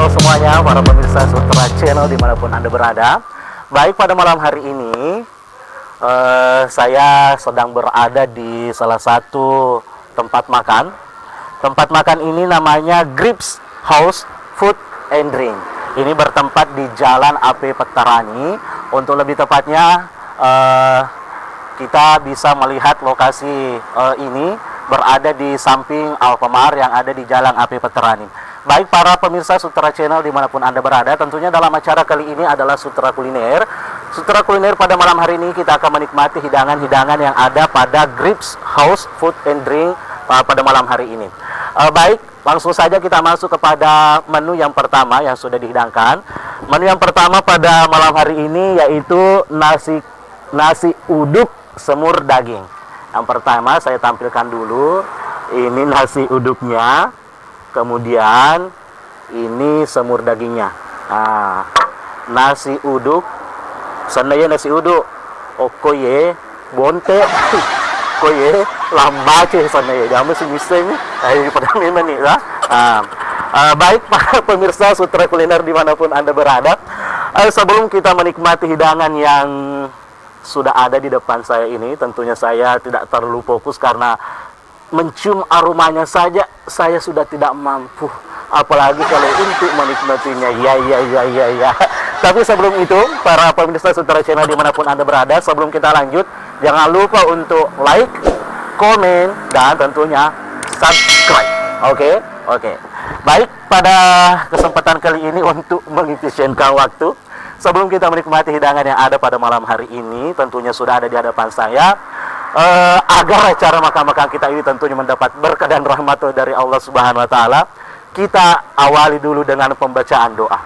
halo semuanya para pemirsa Sutra Channel dimanapun Anda berada. Baik, pada malam hari ini saya sedang berada di salah satu tempat makan. Tempat makan ini namanya Grips House Food and Drink. Ini bertempat di Jalan AP Petarani. Untuk lebih tepatnya kita bisa melihat lokasi ini berada di samping Alfamart yang ada di Jalan AP Petarani. Baik para pemirsa Sutra Channel dimanapun Anda berada, tentunya dalam acara kali ini adalah Sutra Kuliner. Sutra Kuliner pada malam hari ini kita akan menikmati hidangan-hidangan yang ada pada Grips House Food and Drink pada malam hari ini. Baik, langsung saja kita masuk kepada menu yang pertama yang sudah dihidangkan. Menu yang pertama pada malam hari ini yaitu nasi uduk semur daging. Yang pertama saya tampilkan dulu, ini nasi uduknya. Kemudian ini semur dagingnya. Nah, nasi uduk, sanaya nasi uduk. Okoye, bonte, koye, lambace sanaya. Jangan mesti miseng. Pada memang nih, lah. Baik para pemirsa Sutra Kuliner dimanapun Anda berada. Sebelum kita menikmati hidangan yang sudah ada di depan saya ini, tentunya saya tidak terlalu fokus karena mencium aromanya saja saya sudah tidak mampu, apalagi kalau untuk menikmatinya. Ya. Tapi sebelum itu, para pemirsa Sutra Channel dimanapun Anda berada, sebelum kita lanjut, jangan lupa untuk like, komen, dan tentunya subscribe. Oke. Baik, pada kesempatan kali ini untuk mengefisienkan waktu, sebelum kita menikmati hidangan yang ada pada malam hari ini, tentunya sudah ada di hadapan saya. Agar acara makan-makan kita ini tentunya mendapat berkah dan rahmat dari Allah Subhanahu wa taala, kita awali dulu dengan pembacaan doa.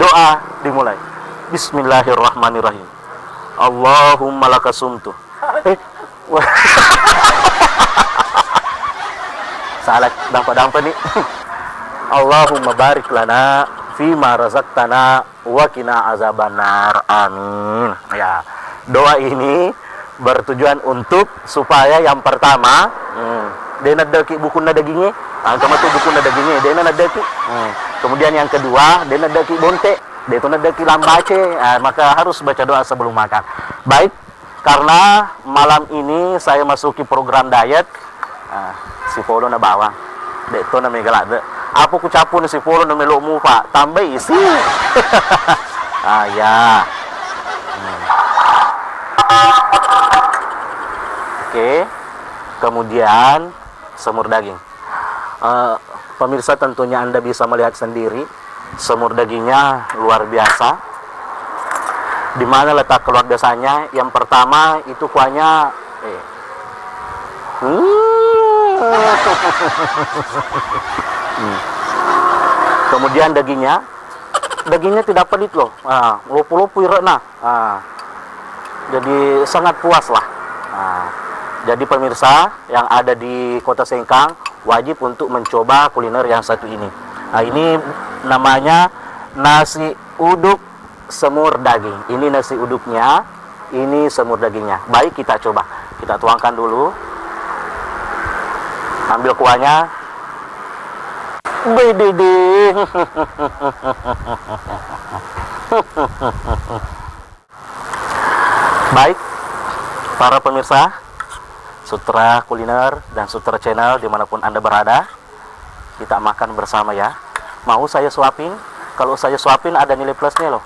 Doa dimulai. Bismillahirrahmanirrahim. Allahumma lakasumtu. Salah dampa-dampa nih. Allahumma barik lana fima razaqtana wa qina azabannar. Amin. Ya. Doa ini bertujuan untuk supaya yang pertama dia nadaki buku dagingnya, kamu tuh buku dagingnya dia nadaki. Kemudian yang kedua dia nadaki bonte, dia itu nadaki lambace. Maka harus baca doa sebelum makan. Baik, karena malam ini saya masuki program diet. Si Polo na bawa dek to na megalak de apa ku capu si Polo na melok mu pak tambah isi. Ya. Oke, kemudian semur daging. Pemirsa tentunya Anda bisa melihat sendiri, semur dagingnya luar biasa. Di mana letak luar biasanya? Yang pertama itu kuahnya, kemudian dagingnya tidak pelit loh. Lopo-lopo irena. Jadi sangat puas lah. Jadi pemirsa yang ada di Kota Sengkang wajib untuk mencoba kuliner yang satu ini. Ini namanya nasi uduk semur daging. Ini nasi uduknya, ini semur dagingnya. Baik, kita coba. Kita tuangkan dulu. Ambil kuahnya. Bededing. Baik, para pemirsa Sutra Kuliner dan Sutra Channel dimanapun Anda berada, kita makan bersama ya. Mau saya suapin? Kalau saya suapin ada nilai plusnya loh.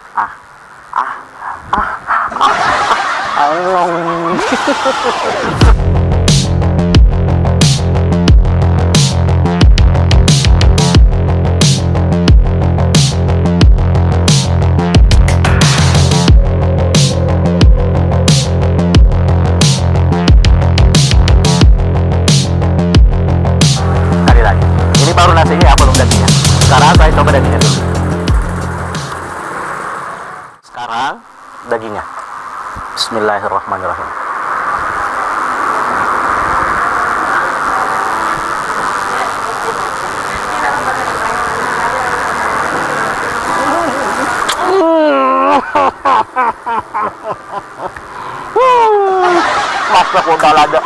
Baru nasinya ya, belum dagingnya. Sekarang saya coba dagingnya dulu. Sekarang dagingnya. Bismillahirrahmanirrahim. Masak udah ada.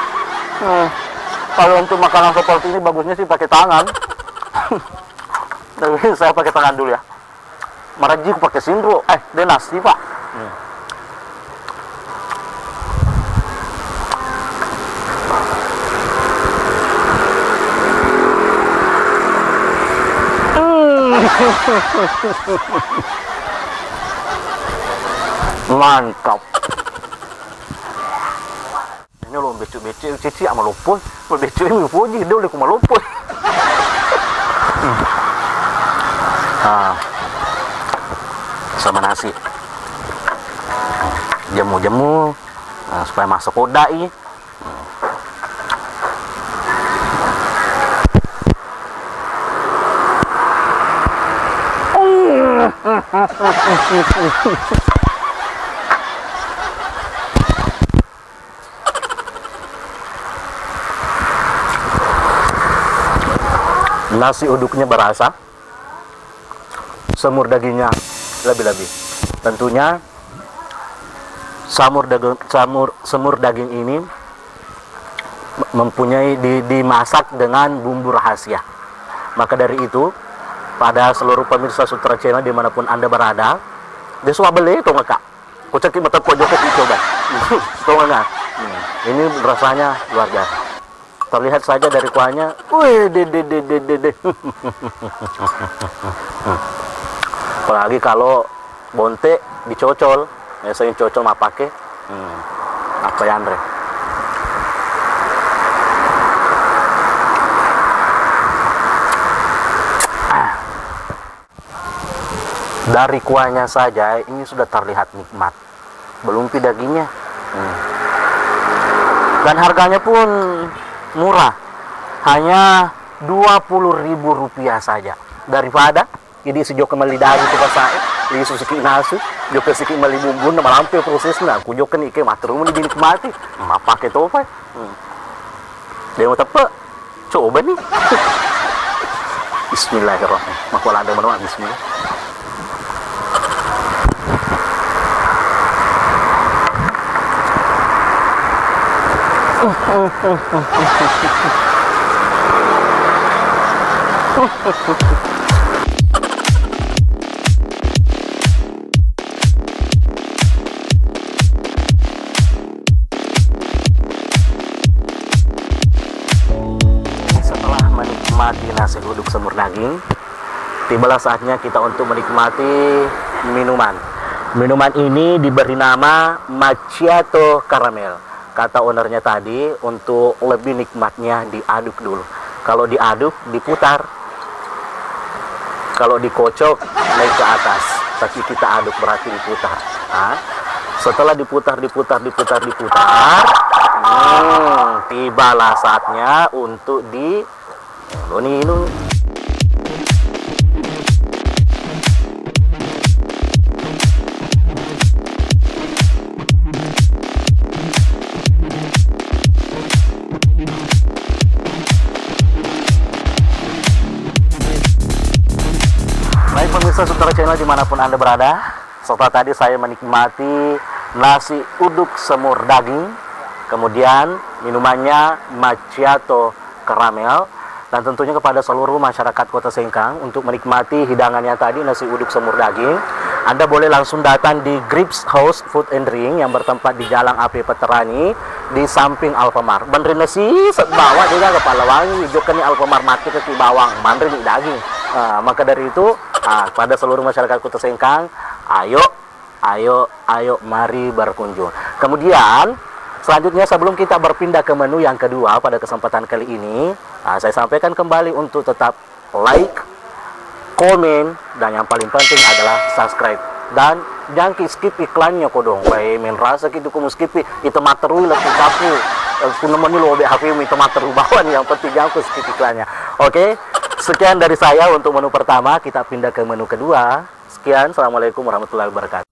Kalau untuk makanan seperti ini bagusnya sih pakai tangan. Tapi saya pakai tangan dulu ya. Maraji aku pakai sindro. Dia nasi pak. Mantap. Ini lo becek-becek cici sama lopoy. Becek ini puji dia udah kuma lopoy. Sama nasi. Jamu-jamu supaya masuk kodai. Nasi uduknya berasa, semur dagingnya lebih-lebih. Tentunya semur daging ini mempunyai dimasak dengan bumbu rahasia. Maka dari itu, pada seluruh pemirsa Sutra Channel dimanapun Anda berada, dia suka beli itu nggak kak? Kucek mata pojok coba, tuh nggak? Ini rasanya luar biasa. Terlihat saja dari kuahnya, wih, apalagi kalau bonte dicocol, biasanya cocol mah pakai apa ya Andre? Dari kuahnya saja ini sudah terlihat nikmat, belum dagingnya, dan harganya pun murah, hanya Rp20.000 saja. Daripada jadi sejauh kembali dari itu pas saya di susiki nasu joko siki mali bumbu na malampe prosesnya aku jokan ike matru mun dinikmati pakai topai dia mau tepe coba nih. Bismillahirrahmanirrahim. Makwala ada mana bismillah. Setelah menikmati nasi uduk semur daging, tibalah saatnya kita untuk menikmati minuman. Minuman ini diberi nama macchiato caramel. Kata ownernya tadi, untuk lebih nikmatnya diaduk dulu. Kalau diaduk, diputar. Kalau dikocok, naik ke atas. Tapi kita aduk berarti diputar. Setelah diputar, tibalah saatnya untuk di ini. Pemirsa Sutra Channel dimanapun Anda berada, setelah tadi saya menikmati nasi uduk semur daging, kemudian minumannya macchiato caramel, dan tentunya kepada seluruh masyarakat Kota Sengkang untuk menikmati hidangannya tadi nasi uduk semur daging, Anda boleh langsung datang di Grips House Food and Drink yang bertempat di Jalan AP Veterani di samping Alfamart. Bandrin nasi bawa juga kepala wangi, jokan Alfamart mati ke bawang, bandrin daging. Maka dari itu, pada seluruh masyarakat Kota Sengkang, ayo mari berkunjung. Kemudian selanjutnya sebelum kita berpindah ke menu yang kedua pada kesempatan kali ini, saya sampaikan kembali untuk tetap like, komen, dan yang paling penting adalah subscribe. Dan jangan skip iklannya kok dong. Wah, men rasa gitu kamu skip itu materui lebih kapu. Punemani lo HP itu materui bawaan, yang penting jangan skip iklannya. Oke. Sekian dari saya untuk menu pertama, kita pindah ke menu kedua. Sekian, assalamualaikum warahmatullahi wabarakatuh.